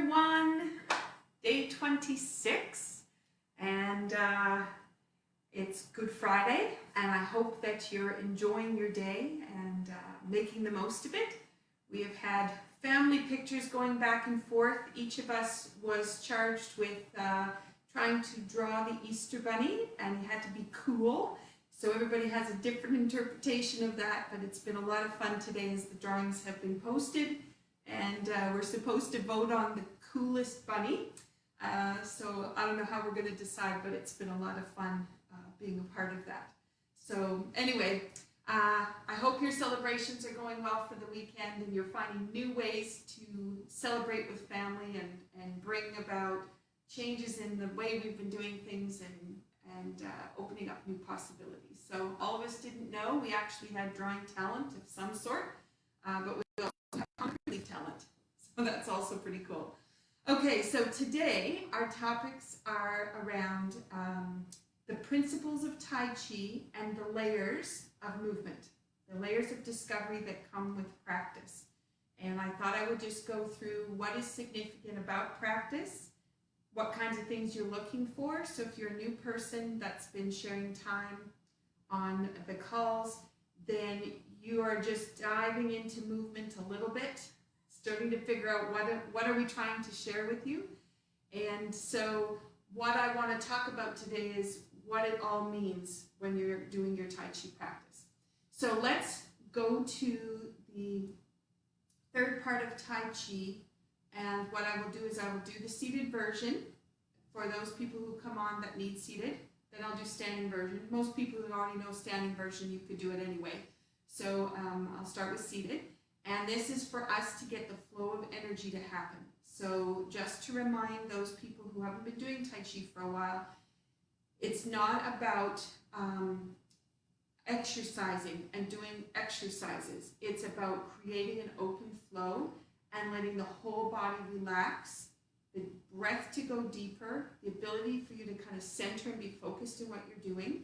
everyone. Day 26, and it's Good Friday, and I hope that you're enjoying your day and making the most of it. We have had family pictures going back and forth. Each of us was charged with trying to draw the Easter Bunny, and he had to be cool. So everybody has a different interpretation of that, but it's been a lot of fun today as the drawings have been posted. And we're supposed to vote on the coolest bunny. So I don't know how we're going to decide, but it's been a lot of fun being a part of that. So anyway, I hope your celebrations are going well for the weekend and you're finding new ways to celebrate with family and bring about changes in the way we've been doing things and opening up new possibilities. So all of us didn't know we actually had drawing talent of some sort, but we also have concrete talent. So that's also pretty cool. Okay, so today our topics are around the principles of Tai Chi and the layers of movement, the layers of discovery that come with practice. And I thought I would just go through what is significant about practice, what kinds of things you're looking for. So if you're a new person that's been sharing time on the calls, then you are just diving into movement a little bit, starting to figure out what are we trying to share with you. And so what I want to talk about today is what it all means when you're doing your Tai Chi practice. So let's go to the third part of Tai Chi, and what I will do is I will do the seated version for those people who come on that need seated. Then I'll do standing version. Most people who already know standing version, you could do it anyway. So I'll start with seated. And this is for us to get the flow of energy to happen. So just to remind those people who haven't been doing Tai Chi for a while, it's not about exercising and doing exercises. It's about creating an open flow and letting the whole body relax, the breath to go deeper, the ability for you to kind of center and be focused in what you're doing.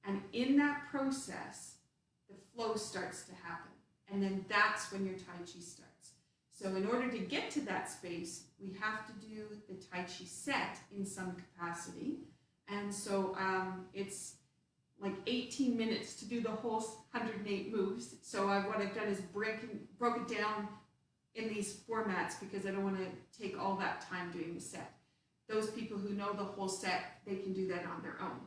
And in that process, the flow starts to happen. And then that's when your Tai Chi starts. So in order to get to that space, we have to do the Tai Chi set in some capacity. And so it's like 18 minutes to do the whole 108 moves. So what I've done is broke it down in these formats because I don't want to take all that time doing the set. Those people who know the whole set, they can do that on their own.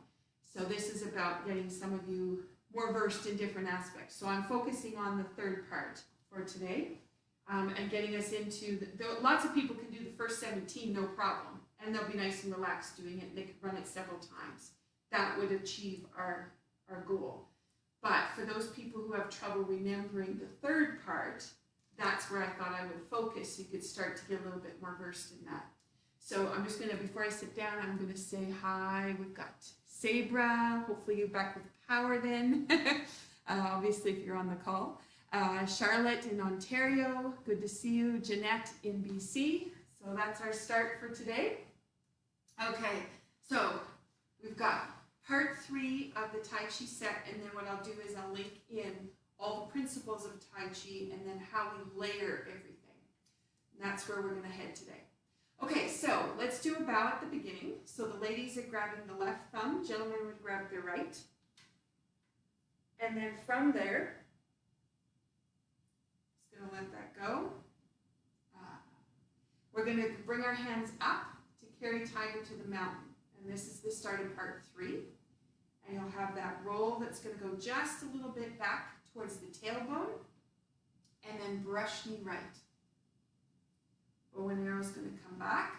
So this is about getting some of you more versed in different aspects. So I'm focusing on the third part for today and getting us into, lots of people can do the first 17, no problem. And they'll be nice and relaxed doing it. They could run it several times. That would achieve our goal. But for those people who have trouble remembering the third part, that's where I thought I would focus. You could start to get a little bit more versed in that. So I'm just gonna, before I sit down, I'm gonna say hi. We've got Sabra, hopefully you're back with power then, obviously if you're on the call. Charlotte in Ontario, good to see you. Jeanette in BC. So that's our start for today. Okay, so we've got part 3 of the Tai Chi set, and then what I'll do is I'll link in all the principles of Tai Chi and then how we layer everything. And that's where we're going to head today. Okay, so let's do a bow at the beginning. So the ladies are grabbing the left thumb, gentlemen would grab their right. And then from there, just going to let that go. We're going to bring our hands up to carry tiger to the mountain. And this is the start of part 3. And you'll have that roll that's going to go just a little bit back towards the tailbone. And then brush knee right. Bow and arrow is going to come back.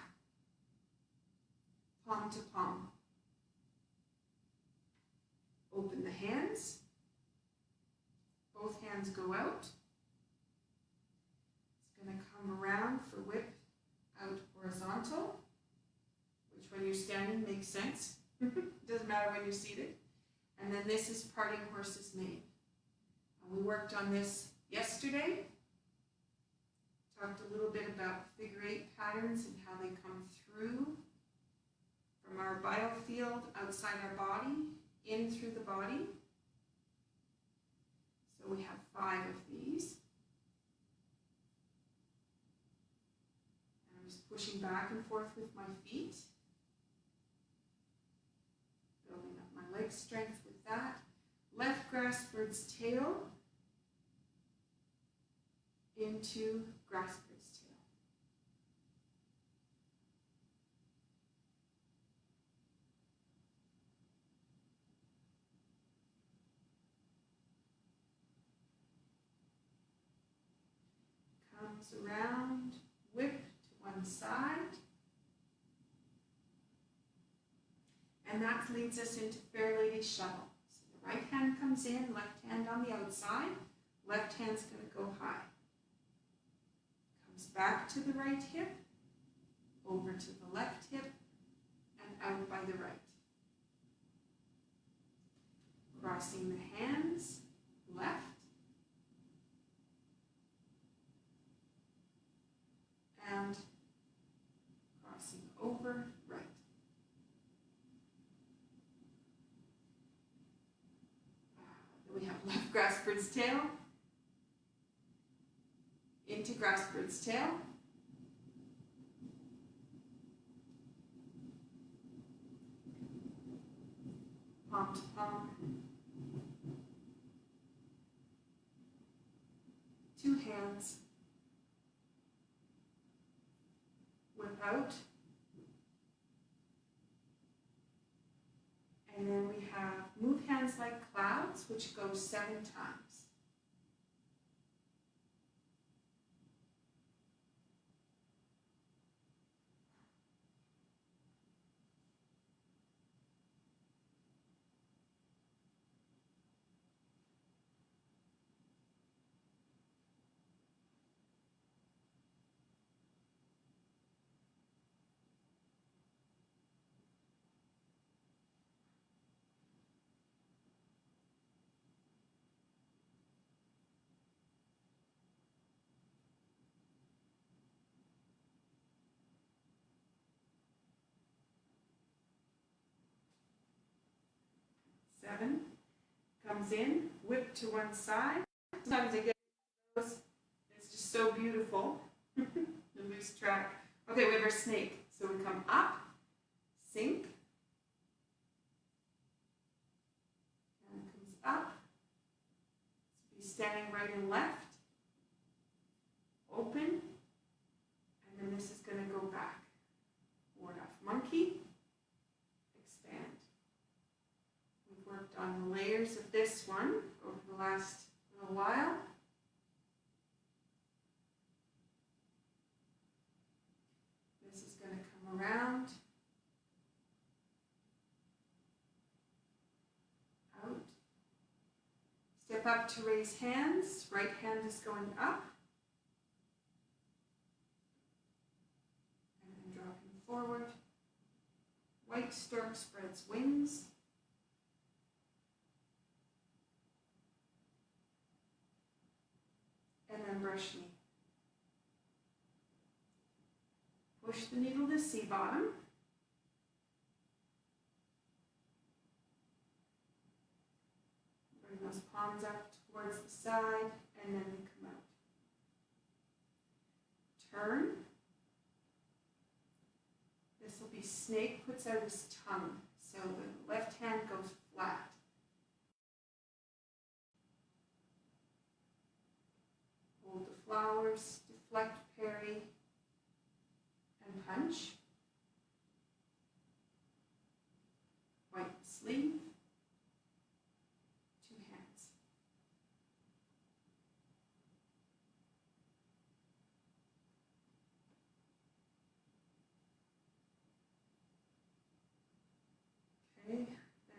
Palm to palm. Open the hands. Both hands go out. It's going to come around for whip out horizontal, which when you're standing makes sense. Doesn't matter when you're seated. And then this is parting horse's mane. We worked on this yesterday. Talked a little bit about figure 8 patterns and how they come through from our biofield outside our body, in through the body. So we have 5 of these. And I'm just pushing back and forth with my feet. Building up my leg strength with that. Left grass bird's tail into grass bird's tail. Comes around, whip to one side. And that leads us into Fair Lady Shuttle. So the right hand comes in, left hand on the outside. Left hand's going to go high. Comes back to the right hip, over to the left hip, and out by the right. Crossing the hands, left. And crossing over, right. Then we have left grass bird's tail, into grass bird's tail. Palm to palm. Two hands. Whip out. And then we have move hands like clouds, which goes 7 times. Seven. Comes in, whip to one side. Sometimes I get those. It's just so beautiful. You lose track. Okay, we have our snake. So we come up, sink, and it comes up. So be standing right and left, open, and then this is going to go back. Ward off monkey, expand. We've worked on the layers of this one over the last little while. This is going to come around, out. Step up to raise hands. Right hand is going up. And then dropping forward. White stork spreads wings. And then brush knee. Push the needle to sea bottom. Bring those palms up towards the side, and then we come out. Turn. This will be snake puts out his tongue. So the left hand goes flat. Hold the flowers, deflect, parry, and punch. White sleeve. Two hands. Okay,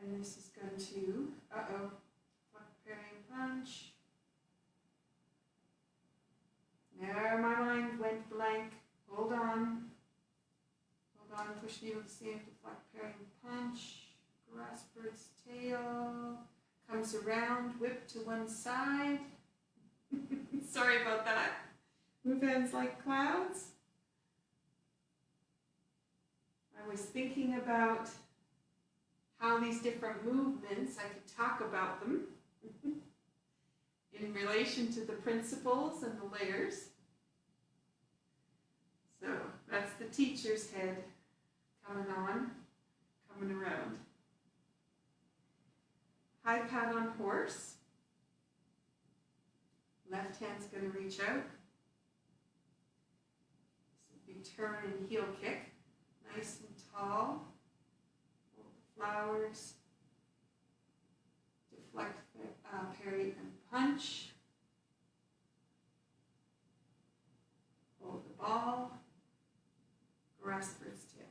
then this is going to, deflect, parry, and punch. There, my mind went blank. Hold on. Hold on, push needle to see, deflect, parry, and punch. Grass bird's tail. Comes around, whip to one side. Sorry about that. Move hands like clouds. I was thinking about how these different movements, I could talk about them in relation to the principles and the layers. So that's teacher's head coming on, coming around. High pat on horse. Left hand's going to reach out. This would be turn and heel kick. Nice and tall. Hold the flowers. Deflect, parry, and punch. Hold the ball. Grasp for its tail.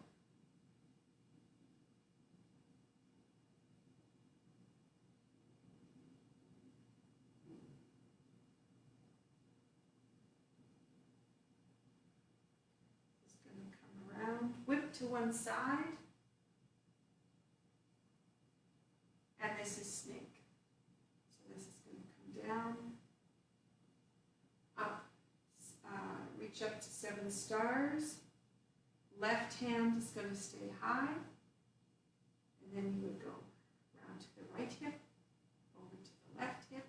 It's going to come around, whip to one side, and this is snake. So this is going to come down, up, reach up to 7 stars. Left hand is going to stay high, and then you would go round to the right hip, over to the left hip,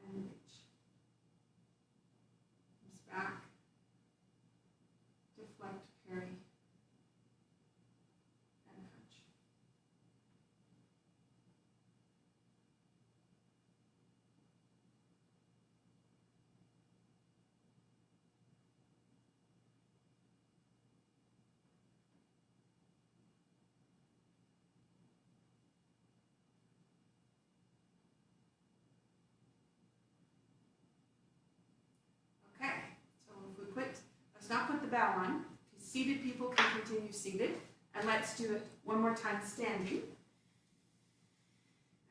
and reach. Comes back, deflect, parry, and punch. Okay, so if we put, let's not put the bell on, because seated people can continue seated, and let's do it one more time standing.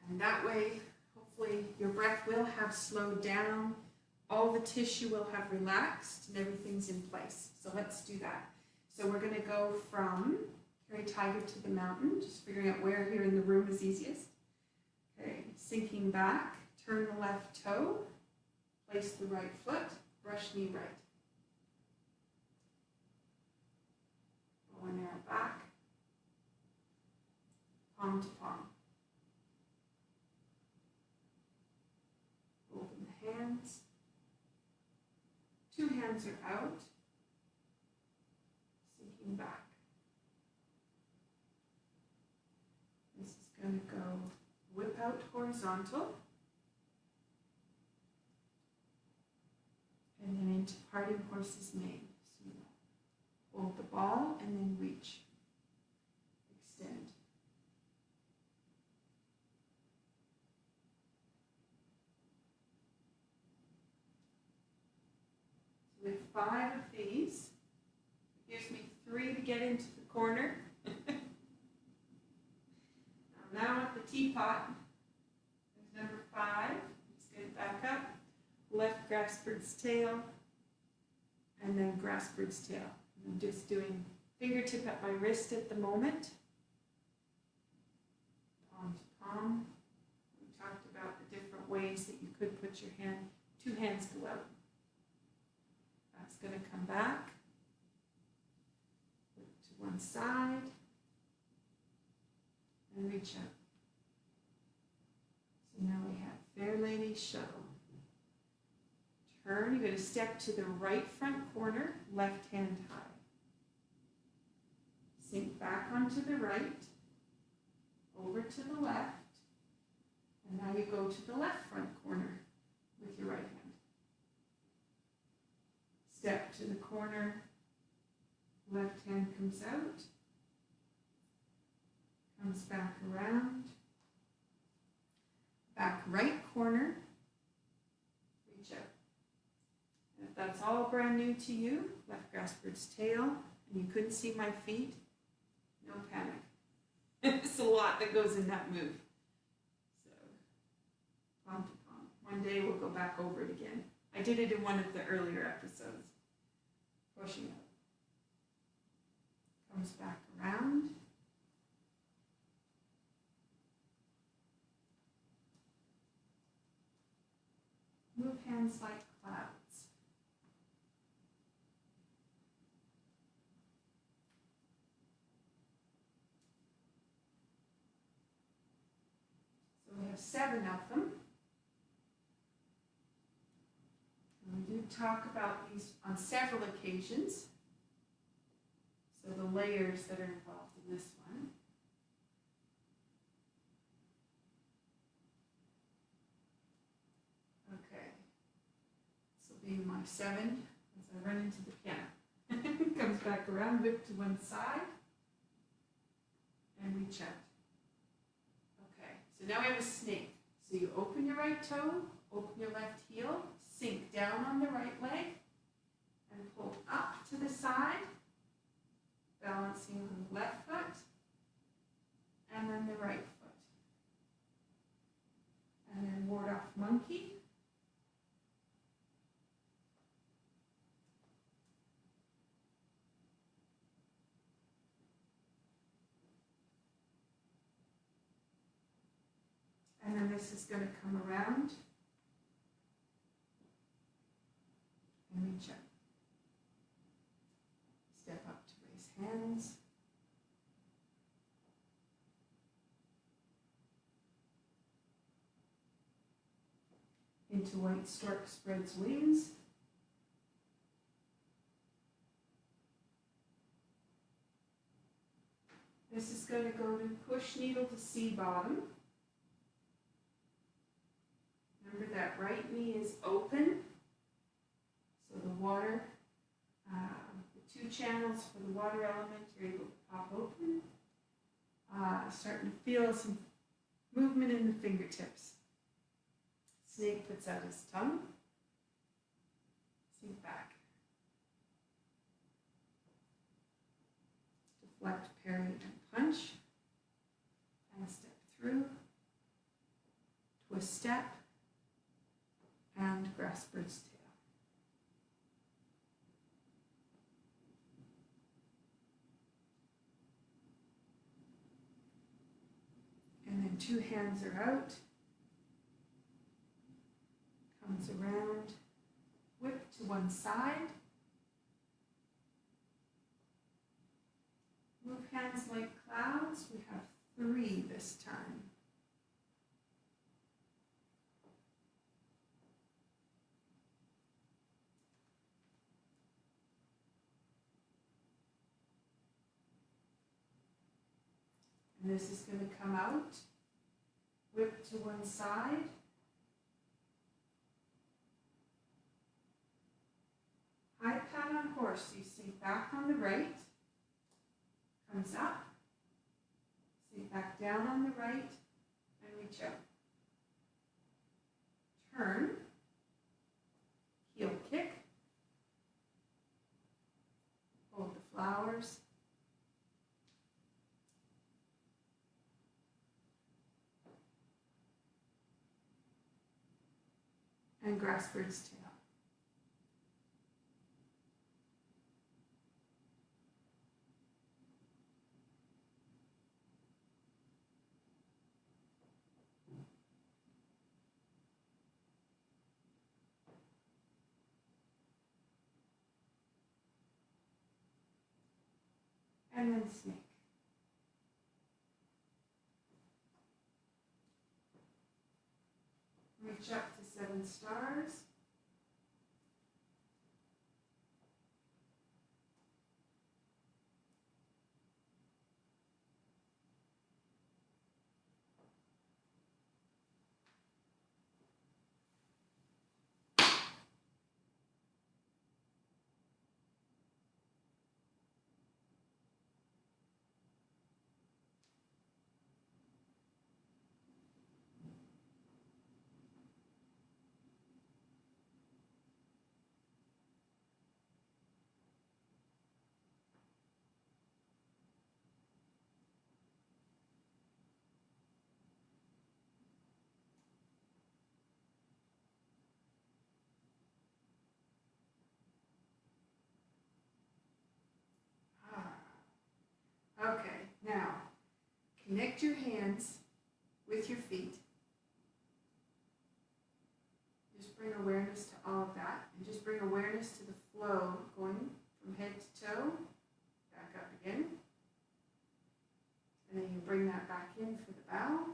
And that way, hopefully your breath will have slowed down, all the tissue will have relaxed, and everything's in place. So let's do that. So we're going to go from carry tiger to the mountain, just figuring out where here in the room is easiest. Okay, sinking back, turn the left toe, place the right foot, brush knee right. Bow and arrow back, palm to palm. Open the hands. 2 hands are out, sinking back. This is going to go whip out horizontal, and then into parting horse's mane. So hold the ball and then reach, extend. So we have 5 of these. It gives me 3 to get into the corner. Now at the teapot, there's number 5. Let's get it back up. Left grasp bird's tail, and then grasp bird's tail. I'm just doing fingertip at my wrist at the moment. Palm to palm. We talked about the different ways that you could put your hand. 2 hands go out. That's going to come back. Look to one side. And reach out. So now we have Fair Lady Shuttle. Turn, you're going to step to the right front corner, left hand high. Sink back onto the right, over to the left, and now you go to the left front corner with your right hand. Step to the corner, left hand comes out, comes back around, back right corner, reach out. And if that's all brand new to you, left grasp bird's tail, and you couldn't see my feet, no panic. It's a lot that goes in that move. So, palm to palm. One day we'll go back over it again. I did it in one of the earlier episodes. Pushing out. Comes back around. Move hands like clouds. So we have 7 of them. And we do talk about these on several occasions. So the layers that are involved in this one. Okay. This will be my 7 as I run into the piano. Comes back around, whip to one side, and reach out. Okay, so now we have a snake. So you open your right toe, open your left heel, sink down on the right leg, and pull up to the side, balancing on the left foot, and then the right foot. And then ward off monkey. And then this is going to come around and reach up. Step up to raise hands. Into white stork spreads wings. This is going to go to push needle to sea bottom. Remember that right knee is open, so the water, the 2 channels for the water element are able to pop open. Starting to feel some movement in the fingertips. Snake puts out his tongue. Sink back. Deflect, parry, and punch. And step through. Twist step. And grasp bird's tail. And then 2 hands are out. Comes around, whip to one side. Move hands like clouds. We have 3 this time. And this is going to come out, whip to one side, high pat on horse, so you sink back on the right, comes up, sink back down on the right, and reach out. Turn, heel kick, hold the flowers, and grasp bird's tail. And then snake. Reach up to 7 stars. Okay, now connect your hands with your feet. Just bring awareness to all of that, and just bring awareness to the flow going from head to toe, back up again. And then you bring that back in for the bow.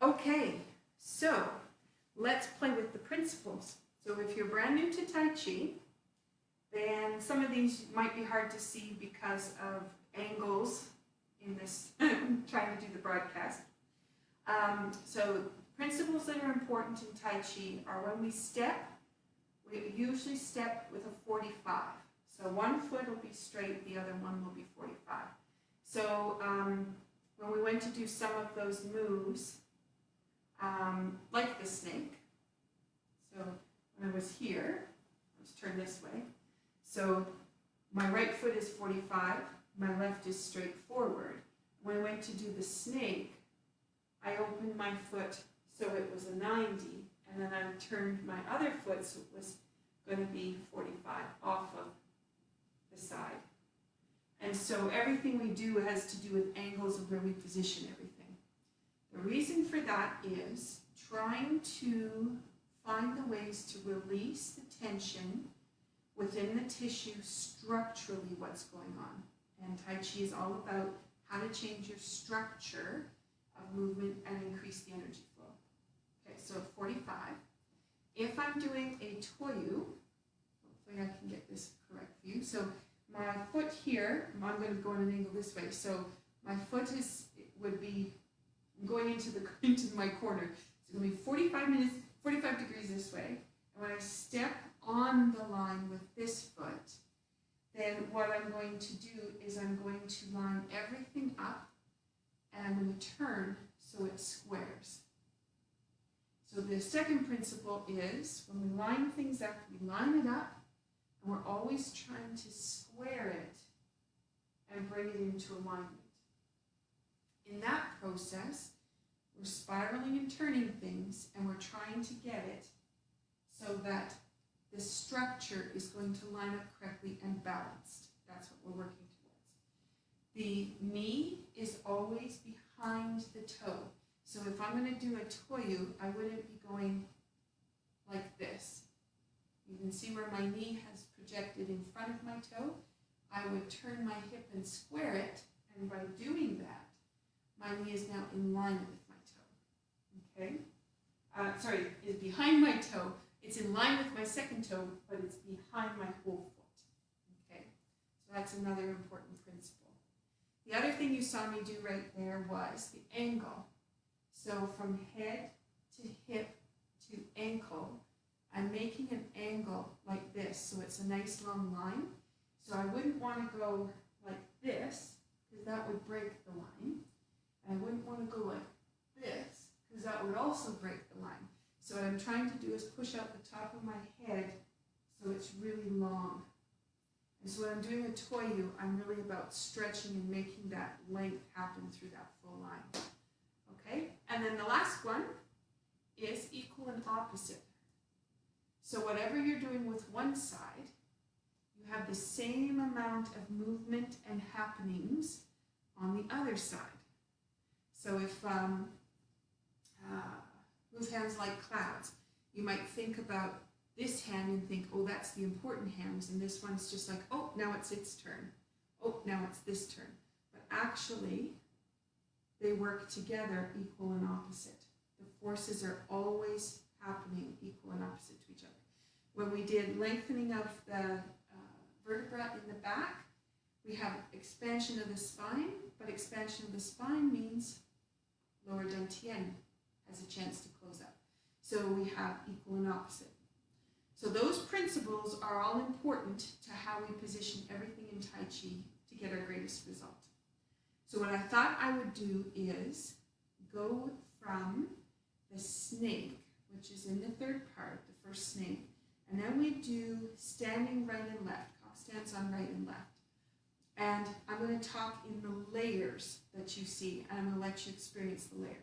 Okay, so let's play with the principles. So if you're brand new to Tai Chi, then some of these might be hard to see because of angles in this, trying to do the broadcast. So principles that are important in Tai Chi are when we step, we usually step with a 45. So one foot will be straight, the other one will be 45. So when we went to do some of those moves, like the snake, so when I was here, let's turn this way. So my right foot is 45, my left is straight forward. When I went to do the snake, I opened my foot so it was a 90, and then I turned my other foot so it was going to be 45 off of the side. And so everything we do has to do with angles of where we position everything. The reason for that is trying to find the ways to release the tension within the tissue structurally, what's going on. And Tai Chi is all about how to change your structure of movement and increase the energy flow. Okay, so 45. If I'm doing a toyu, hopefully I can get this correct view. So my foot here, I'm going to go on an angle this way. So my foot would be going into my corner. It's going to be 45 degrees this way. And when I step on the line with this foot, then what I'm going to do is I'm going to line everything up and I'm going to turn so it squares. So the second principle is when we line things up, we line it up and we're always trying to square it and bring it into alignment. In that process, we're spiraling and turning things and we're trying to get it so that the structure is going to line up correctly and balanced. That's what we're working towards. The knee is always behind the toe. So if I'm going to do a toyu, I wouldn't be going like this. You can see where my knee has projected in front of my toe. I would turn my hip and square it, and by doing that, my knee is now in line with my toe. Okay? Sorry, is behind my toe. It's in line with my second toe, but it's behind my whole foot. Okay? So that's another important principle. The other thing you saw me do right there was the angle. So from head to hip to ankle, I'm making an angle like this, so it's a nice long line. So I wouldn't want to go like this, because that would break the line. And I wouldn't want to go like this, because that would also break the line. So what I'm trying to do is push out the top of my head so it's really long. And so when I'm doing a toyu, I'm really about stretching and making that length happen through that full line. Okay? And then the last one is equal and opposite. So whatever you're doing with one side, you have the same amount of movement and happenings on the other side. So if move hands like clouds, you might think about this hand and think, oh, that's the important hands, and this one's just like, oh, now it's its turn. Oh, now it's this turn. But actually, they work together equal and opposite. The forces are always happening equal and opposite to each other. When we did lengthening of the vertebra in the back, we have expansion of the spine, but expansion of the spine means lower dantian has a chance to close up. So we have equal and opposite. So those principles are all important to how we position everything in Tai Chi to get our greatest result. So what I thought I would do is go from the snake, which is in the third part, the first snake, and then we do standing right and left, cock stance on right and left. And I'm going to talk in the layers that you see, and I'm going to let you experience the layers.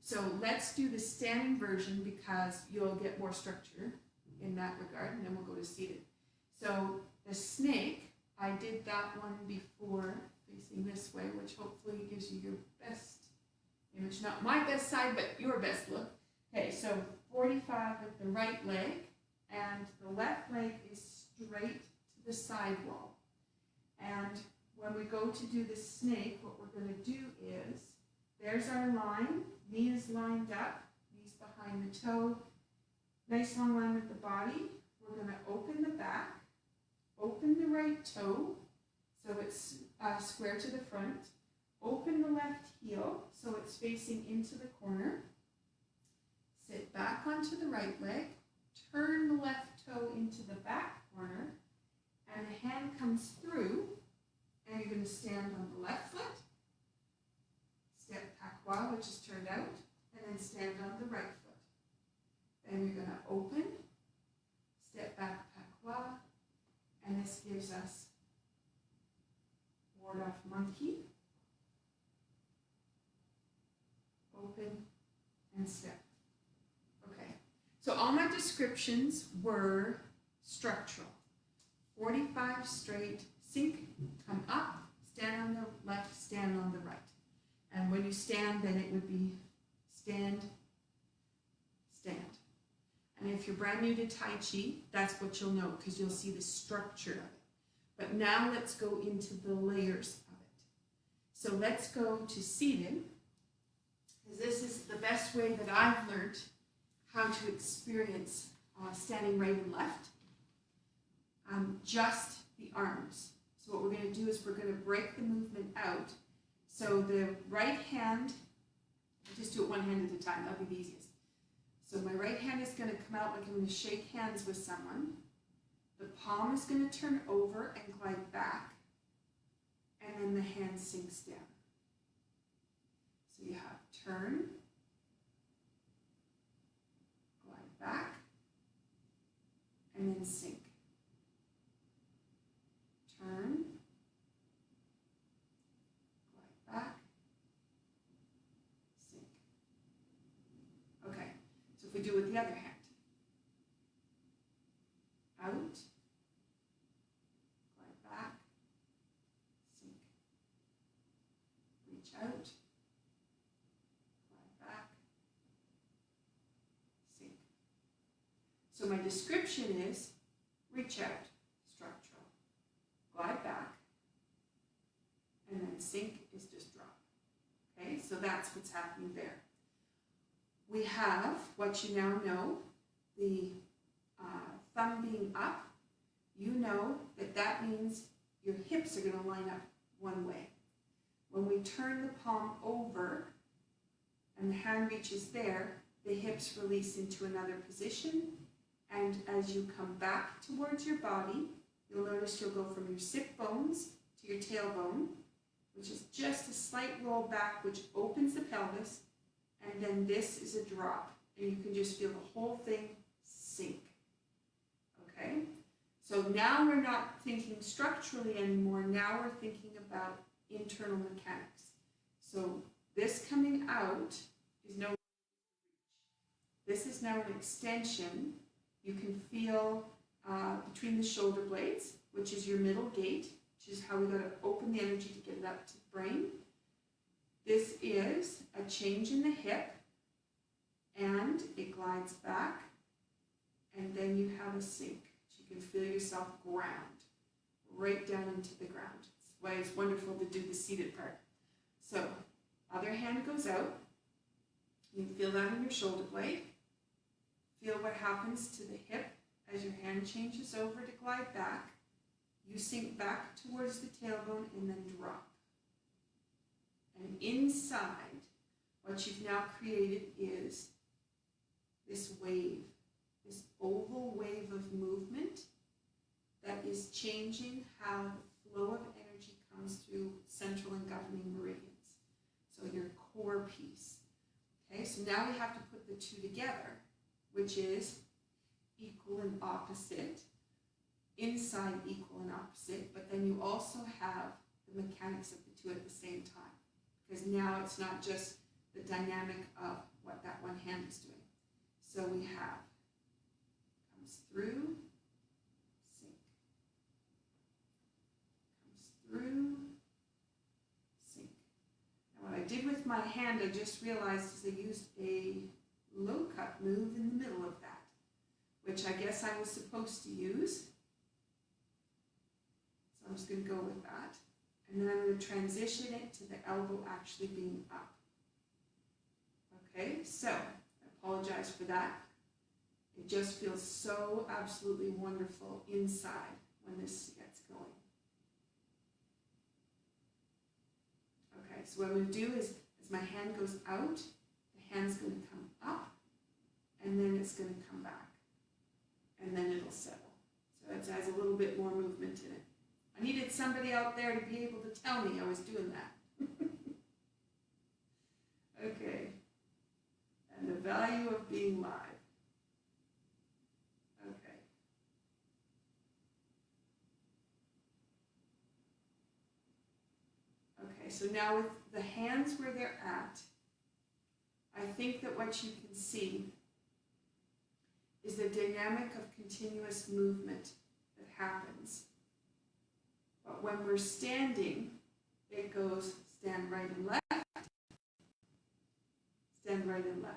So let's do the standing version because you'll get more structure in that regard, and then we'll go to seated. So the snake, I did that one before, facing this way, which hopefully gives you your best image. Not my best side, but your best look. Okay, so 45 with the right leg, and the left leg is straight to the side wall. And when we go to do the snake, what we're going to do is There's our line. Knee is lined up, knees behind the toe. Nice long line with the body. We're going to open the back, open the right toe, so it's square to the front. Open the left heel, so it's facing into the corner. Sit back onto the right leg. Turn the left toe into the back corner, and the hand comes through, and you're going to stand on the left foot. Step pakwa, which is turned out, and then stand on the right foot. Then you're going to open, step back pakwa, and this gives us ward off monkey, open, and step. Okay, so all my descriptions were structural. 45 straight, sink, come up, stand on the left, stand on the right. And when you stand, then it would be stand, stand. And if you're brand new to Tai Chi, that's what you'll know, because you'll see the structure of it. But now let's go into the layers of it. So let's go to seated, because this is the best way that I've learned how to experience standing right and left. Just the arms. So what we're going to do is we're going to break the movement out. So the right hand, just do it one hand at a time, that'll be the easiest. So my right hand is going to come out like I'm going to shake hands with someone. The palm is going to turn over and glide back, and then the hand sinks down. So you have turn, glide back, and then sink. Turn, glide back, sink. Okay, so if we do it with the other hand. Out, glide back, sink. Reach out, glide back, sink. So my description is reach out, structural, glide back, and then sink is just drop. Okay, so that's what's happening there. We have what you now know, the thumb being up. You know that that means your hips are going to line up one way. When we turn the palm over and the hand reaches there, the hips release into another position, and as you come back towards your body, you'll notice you'll go from your sit bones to your tailbone, which is just a slight roll back, which opens the pelvis, and then this is a drop, and you can just feel the whole thing sink. Okay? So now we're not thinking structurally anymore, now we're thinking about internal mechanics. So this coming out is no reach. This is now an extension. You can feel between the shoulder blades, which is your middle gate, which is how we got to open the energy to get it up to the brain. This is a change in the hip, and it glides back, and then you have a sink. So you can feel yourself ground, right down into the ground. That's why it's wonderful to do the seated part. So, other hand goes out. You can feel that in your shoulder blade. Feel what happens to the hip as your hand changes over to glide back. You sink back towards the tailbone and then drop. And inside, what you've now created is this wave, this oval wave of movement that is changing how the flow of energy comes through central and governing meridians. So your core piece. Okay, so now we have to put the two together, which is equal and opposite, inside equal and opposite, but then you also have the mechanics of the two at the same time. Because now it's not just the dynamic of what that one hand is doing. So we have, comes through, sink. Comes through, sink. Now what I did with my hand, I just realized is I used a low cut move in the middle of that, which I guess I was supposed to use. So I'm just going to go with that. And then I'm going to transition it to the elbow actually being up. Okay, so I apologize for that. It just feels so absolutely wonderful inside when this gets going. Okay, so what I'm going to do is, as my hand goes out, the hand's going to come up, and then it's going to come back, and then it'll settle. So it has a little bit more movement in it. I needed somebody out there to be able to tell me I was doing that. Okay, and the value of being live. Okay. Okay, so now with the hands where they're at, I think that what you can see is the dynamic of continuous movement that happens. But when we're standing, it goes stand right and left, stand right and left.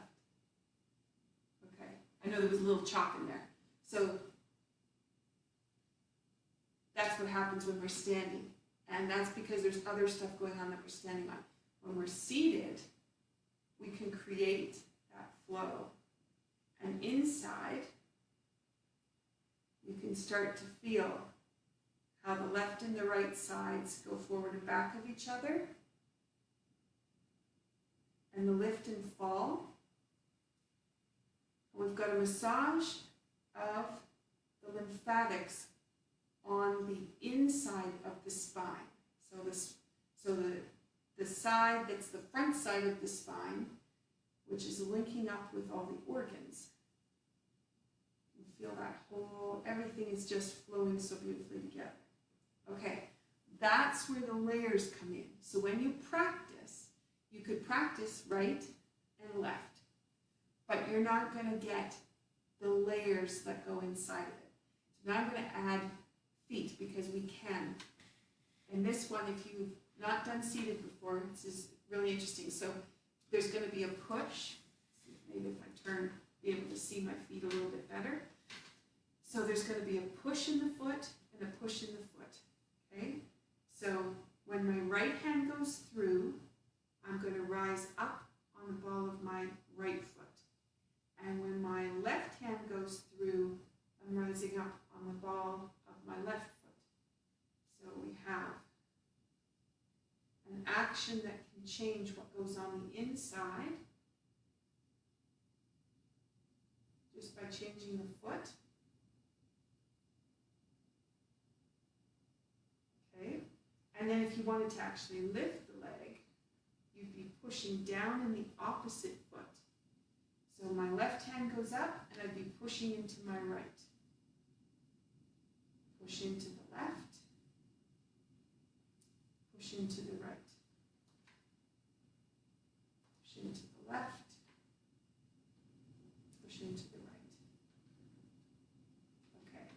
Okay, I know there was a little chalk in there. So that's what happens when we're standing. And that's because there's other stuff going on that we're standing on. When we're seated, we can create that flow. And inside, you can start to feel how the left and the right sides go forward and back of each other, and the lift and fall. And we've got a massage of the lymphatics on the inside of the spine. So the side that's the front side of the spine, which is linking up with all the organs. You feel that whole, everything is just flowing so beautifully together. Okay, that's where the layers come in. So when you practice, you could practice right and left, but you're not going to get the layers that go inside of it. So now I'm going to add feet because we can. And this one, if you've not done seated before, this is really interesting. So there's going to be a push. Maybe if I turn, be able to see my feet a little bit better. So there's going to be a push in the foot and a push in the foot. Okay? So when my right hand goes through, I'm going to rise up on the ball of my right foot. And when my left hand goes through, I'm rising up on the ball of my left foot. So we have an action that can change what goes on the inside just by changing the foot. Okay, and then if you wanted to actually lift the leg, you'd be pushing down in the opposite foot. So my left hand goes up and I'd be pushing into my right. Push into the left, push into the right, push into the left, push into the right. Okay,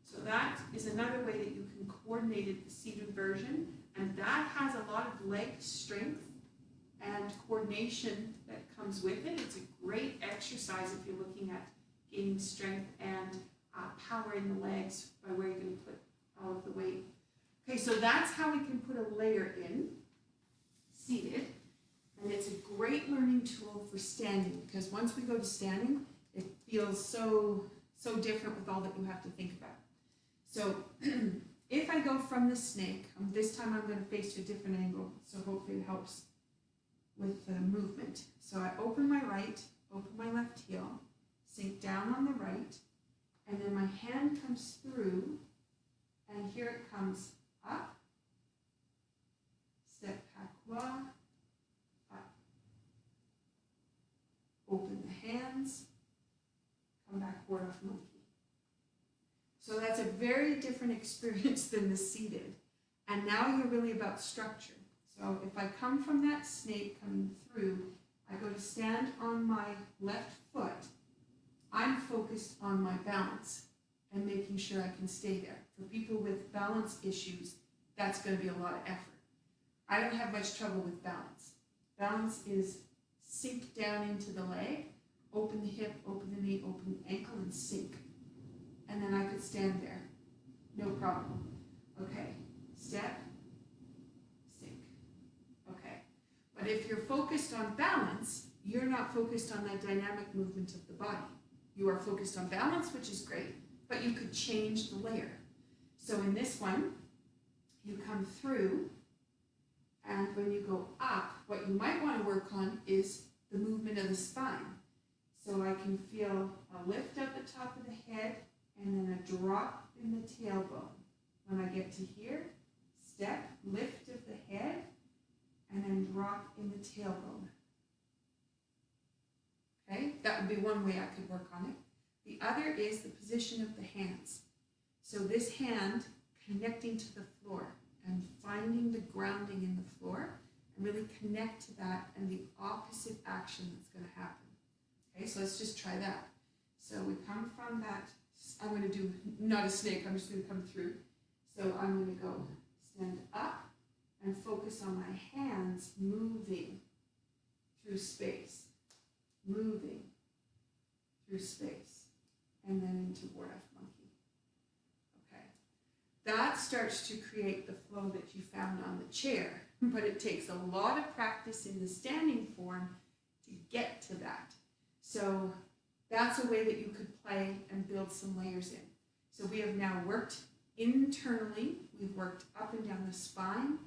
so that is another way that you can coordinate it, the seated version, and that has a lot of leg strength and coordination that comes with it. It's a great exercise if you're looking at gaining strength and power in the legs by where you're going to put all of the weight. Okay, so that's how we can put a layer in, seated, and it's a great learning tool for standing, because once we go to standing, it feels so different with all that you have to think about. So if I go from the snake, this time I'm going to face to a different angle, so hopefully it helps with the movement. So I open my right, open my left heel, sink down on the right, and then my hand comes through, and here it comes up, step pakwa, up. Open the hands, come back, board off monkey. So that's a very different experience than the seated. And now you're really about structure. So if I come from that snake coming through, I go to stand on my left foot, I'm focused on my balance and making sure I can stay there. For people with balance issues, that's going to be a lot of effort. I don't have much trouble with balance. Balance is sink down into the leg, open the hip, open the knee, open the ankle, and sink. And then I could stand there, no problem. Okay, step, sink. Okay, but if you're focused on balance, you're not focused on that dynamic movement of the body. You are focused on balance, which is great, but you could change the layer. So in this one, you come through, and when you go up, what you might want to work on is the movement of the spine. So I can feel a lift at the top of the head, and then a drop in the tailbone. When I get to here, step, lift of the head, and then drop in the tailbone. Okay, that would be one way I could work on it. The other is the position of the hands. So this hand connecting to the floor and finding the grounding in the floor and really connect to that and the opposite action that's going to happen. Okay, so let's just try that. So we come from that, I'm going to do not a snake, I'm just going to come through. So I'm going to go stand up and focus on my hands moving through space. Moving through space, and then into Ward-F monkey. Okay, that starts to create the flow that you found on the chair, but it takes a lot of practice in the standing form to get to that. So that's a way that you could play and build some layers in. So we have now worked internally, we've worked up and down the spine,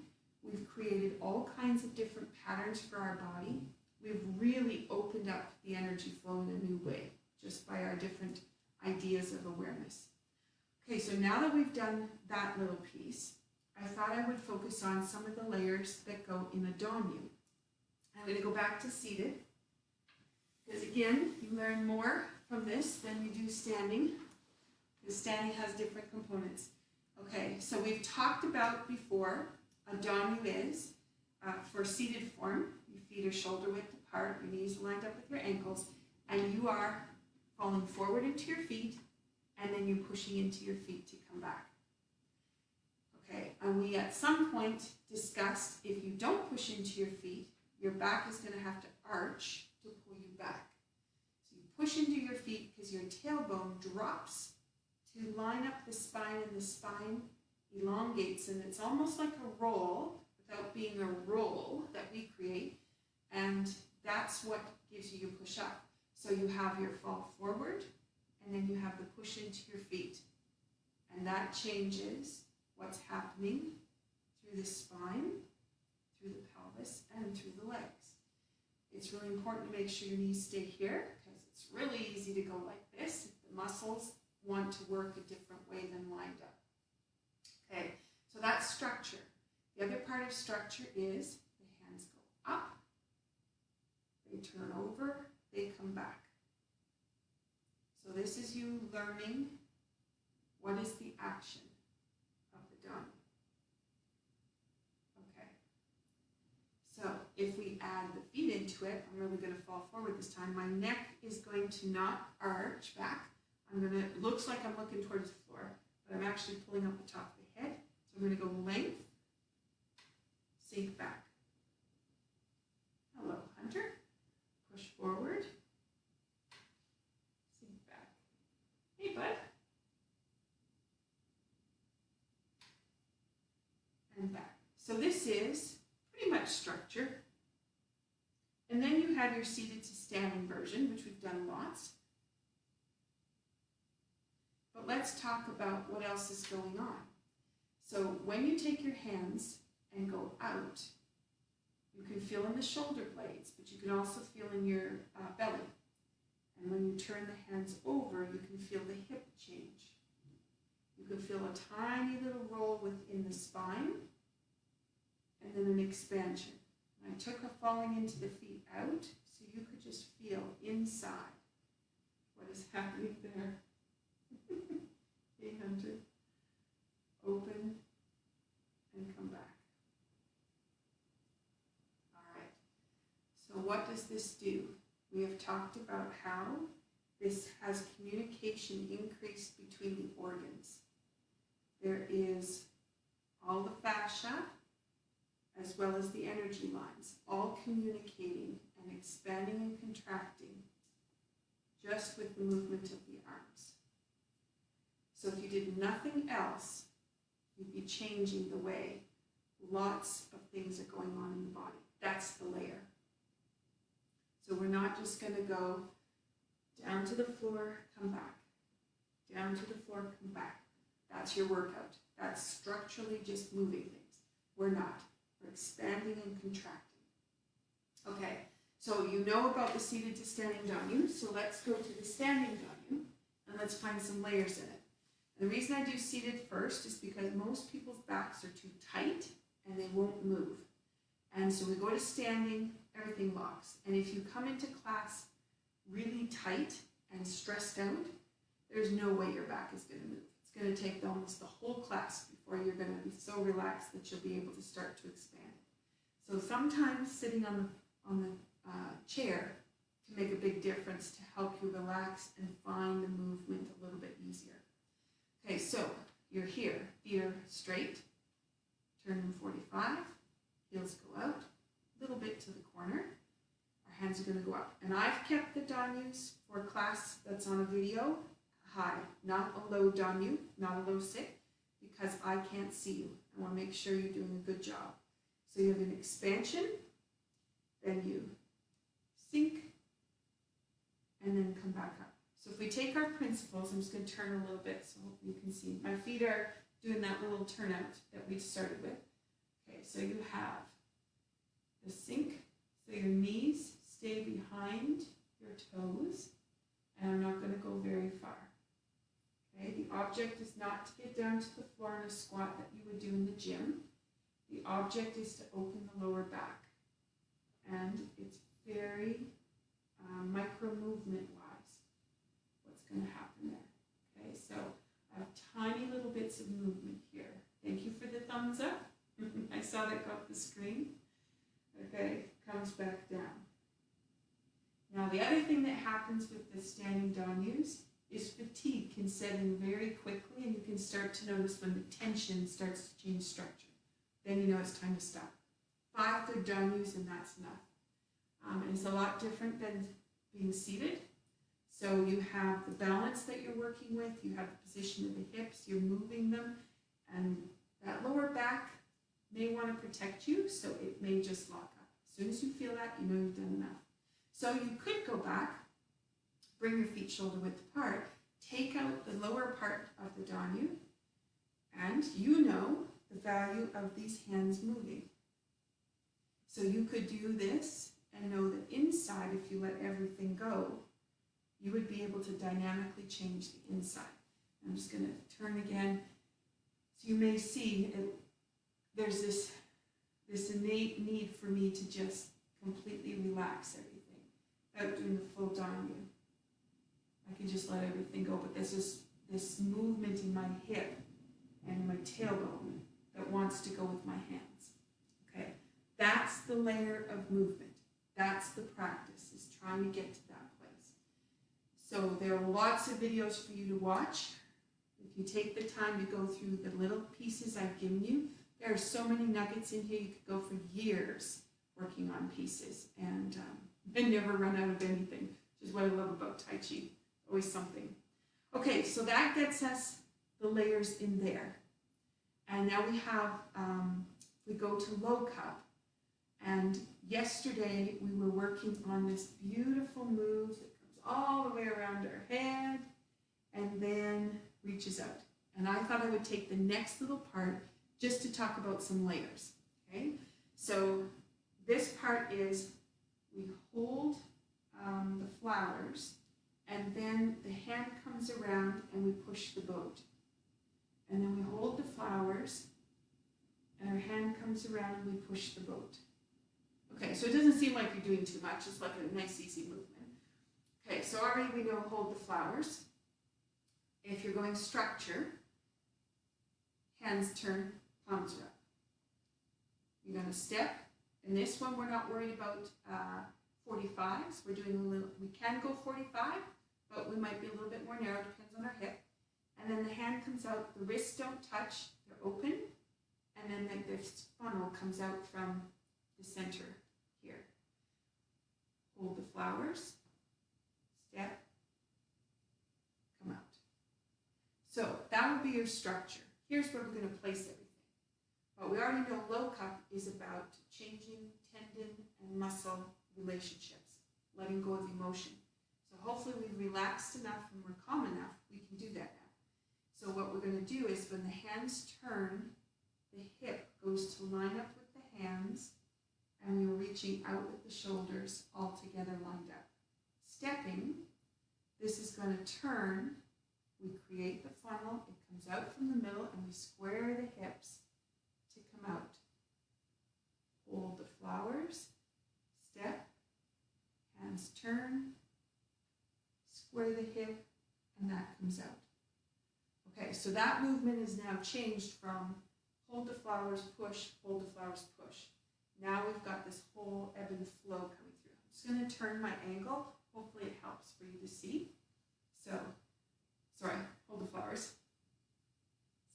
we've created all kinds of different patterns for our body. We've really opened up the energy flow in a new way, just by our different ideas of awareness. Okay, so now that we've done that little piece, I thought I would focus on some of the layers that go in a Danyu. I'm going to go back to seated, because again, you learn more from this than you do standing, because standing has different components. Okay, so we've talked about before, a Danyu is, for seated form, your feet are shoulder width apart, your knees lined up with your ankles, and you are falling forward into your feet, and then you're pushing into your feet to come back. Okay, and we at some point discussed if you don't push into your feet, your back is going to have to arch to pull you back. So you push into your feet because your tailbone drops to line up the spine, and the spine elongates, and it's almost like a roll without being a roll that we create, and that's what gives you your push up. So you have your fall forward, and then you have the push into your feet, and that changes what's happening through the spine, through the pelvis, and through the legs. It's really important to make sure your knees stay here, because it's really easy to go like this if the muscles want to work a different way than lined up. Okay, so that's structure. The other part of structure is the hands go up, they turn over, they come back. So this is you learning what is the action of the Danyu. Okay, so if we add the feet into it, I'm really going to fall forward this time. My neck is going to not arch back. It looks like I'm looking towards the floor, but I'm actually pulling up the top of the head. So I'm going to go length, sink back. Hello, Hunter. Push forward, sink back. Hey, bud. And back. So this is pretty much structure. And then you have your seated to standing version, which we've done lots. But let's talk about what else is going on. So when you take your hands and go out, you can feel in the shoulder blades, but you can also feel in your belly. And when you turn the hands over, you can feel the hip change. You can feel a tiny little roll within the spine, and then an expansion. And I took a falling into the feet out, so you could just feel inside what is happening there. Hey, Hunter. Open and come back. All right. So what does this do? We have talked about how this has communication increased between the organs. There is all the fascia as well as the energy lines, all communicating and expanding and contracting just with the movement of the arms. So if you did nothing else, you'd be changing the way lots of things are going on in the body. That's the layer. So we're not just going to go down to the floor, come back. Down to the floor, come back. That's your workout. That's structurally just moving things. We're not. We're expanding and contracting. Okay, so you know about the seated to standing danyu, so let's go to the standing danyu and let's find some layers in it. And the reason I do seated first is because most people's backs are too tight and they won't move. And so we go to standing, everything locks. And if you come into class really tight and stressed out, there's no way your back is going to move. It's going to take almost the whole class before you're going to be so relaxed that you'll be able to start to expand. So sometimes sitting on the chair can make a big difference to help you relax and find the movement a little bit easier. Okay, so you're here, feet are straight, turn them 45, heels go out, a little bit to the corner. Our hands are going to go up. And I've kept the danyus for a class that's on a video high, not a low danyu, not a low sit, because I can't see you. I want to make sure you're doing a good job. So you have an expansion, then you sink, and then come back up. So if we take our principles, I'm just going to turn a little bit so you can see. My feet are doing that little turnout that we started with. Okay, so you have the sink, so your knees stay behind your toes, and I'm not going to go very far. Okay, the object is not to get down to the floor in a squat that you would do in the gym. The object is to open the lower back, and it's very micro movement wise what's going to happen there. Okay, so I have tiny little bits of movement here. Thank you for the thumbs up. I saw that go up the screen. Okay, comes back down. Now the other thing that happens with the standing danyus is fatigue can set in very quickly, and you can start to notice when the tension starts to change structure. Then you know it's time to stop. 5 good danyus and that's enough. And it's a lot different than being seated. So you have the balance that you're working with, you have the position of the hips, you're moving them, and that lower back may want to protect you, so it may just lock up. As soon as you feel that, you know you've done enough. So you could go back, bring your feet shoulder width apart, take out the lower part of the danyu, and you know the value of these hands moving. So you could do this and know that inside, if you let everything go, you would be able to dynamically change the inside. I'm just going to turn again. So you may see there's this innate need for me to just completely relax everything without doing the full danyu. I can just let everything go, but there's this movement in my hip and my tailbone that wants to go with my hands. Okay, that's the layer of movement. That's the practice, is trying to get to that place. So there are lots of videos for you to watch. If you take the time to go through the little pieces I've given you, there are so many nuggets in here. You could go for years working on pieces and never run out of anything, which is what I love about Tai Chi. Always something. Okay, so that gets us the layers in there. And now we have, we go to low cup. And yesterday we were working on this beautiful move that comes all the way around our head and then reaches out. And I thought I would take the next little part just to talk about some layers. Okay, so this part is we hold the flowers, and then the hand comes around and we push the boat. And then we hold the flowers, and our hand comes around and we push the boat. Okay, so it doesn't seem like you're doing too much. It's like a nice, easy movement. Okay, so already we know hold the flowers. If you're going structure, hands turn, palms are up. You're going to step. In this one, we're not worried about 45s. We're doing a little, we can go 45, but we might be a little bit more narrow, depends on our hip. And then the hand comes out, the wrists don't touch, they're open, and then this funnel comes out from the center here. Hold the flowers, step, come out. So that would be your structure. Here's where we're going to place everything. But we already know low cup is about changing tendon and muscle relationships. letting go of emotion. So hopefully we've relaxed enough and we're calm enough, we can do that now. So what we're going to do is when the hands turn, the hip goes to line up with the hands, and we're reaching out with the shoulders all together lined up. Stepping, this is going to turn, we create the funnel, it comes out from the middle, and we square the hips to come out. Hold the flowers, step, hands turn, square the hip, and that comes out. Okay, so that movement is now changed from hold the flowers, push, hold the flowers, push. Now we've got this whole ebb and flow coming through. I'm just going to turn my angle. Hopefully it helps for you to see. So, sorry, hold the flowers.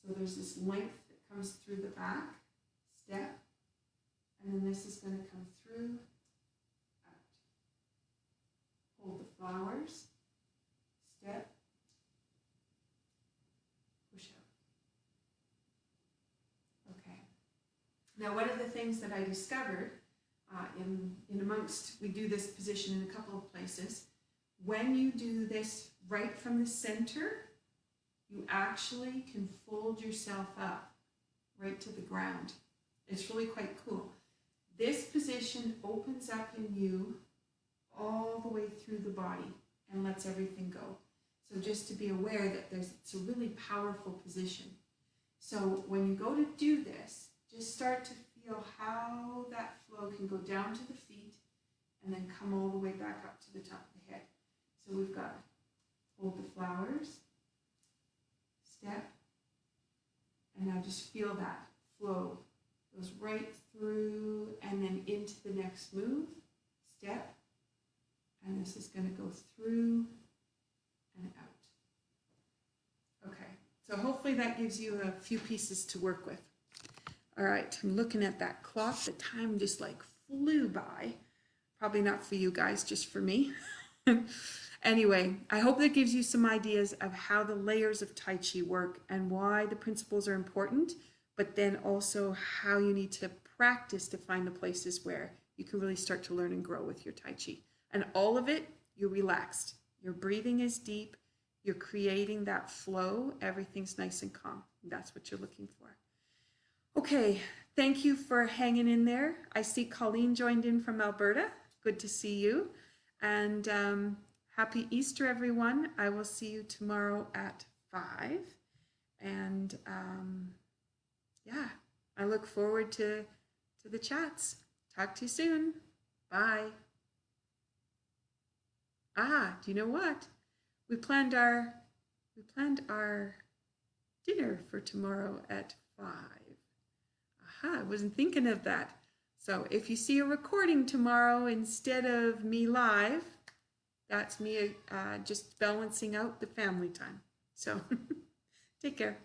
So there's this length that comes through the back, step, and then this is going to come through, out. Hold the flowers, step, push out. Okay. Now, one of the things that I discovered in amongst, we do this position in a couple of places. When you do this right from the center, you actually can fold yourself up right to the ground. It's really quite cool. This position opens up in you all the way through the body and lets everything go. So just to be aware that it's a really powerful position. So when you go to do this, just start to feel how that flow can go down to the feet and then come all the way back up to the top of the head. So we've got hold the flowers, step, and now just feel that flow. Goes right through and then into the next move, step, and this is going to go through and out. Okay, so hopefully that gives you a few pieces to work with. All right, I'm looking at that clock. The time just like flew by. Probably not for you guys, just for me. Anyway, I hope that gives you some ideas of how the layers of Tai Chi work and why the principles are important, but then also how you need to practice to find the places where you can really start to learn and grow with your Tai Chi. And all of it, you're relaxed. Your breathing is deep. You're creating that flow. Everything's nice and calm. That's what you're looking for. Okay, thank you for hanging in there. I see Colleen joined in from Alberta. Good to see you. And happy Easter, everyone. I will see you tomorrow at 5. And yeah, I look forward to the chats. Talk to you soon. Bye. Do you know what? We planned our dinner for tomorrow at 5. I wasn't thinking of that. So if you see a recording tomorrow instead of me live, that's me just balancing out the family time. So take care.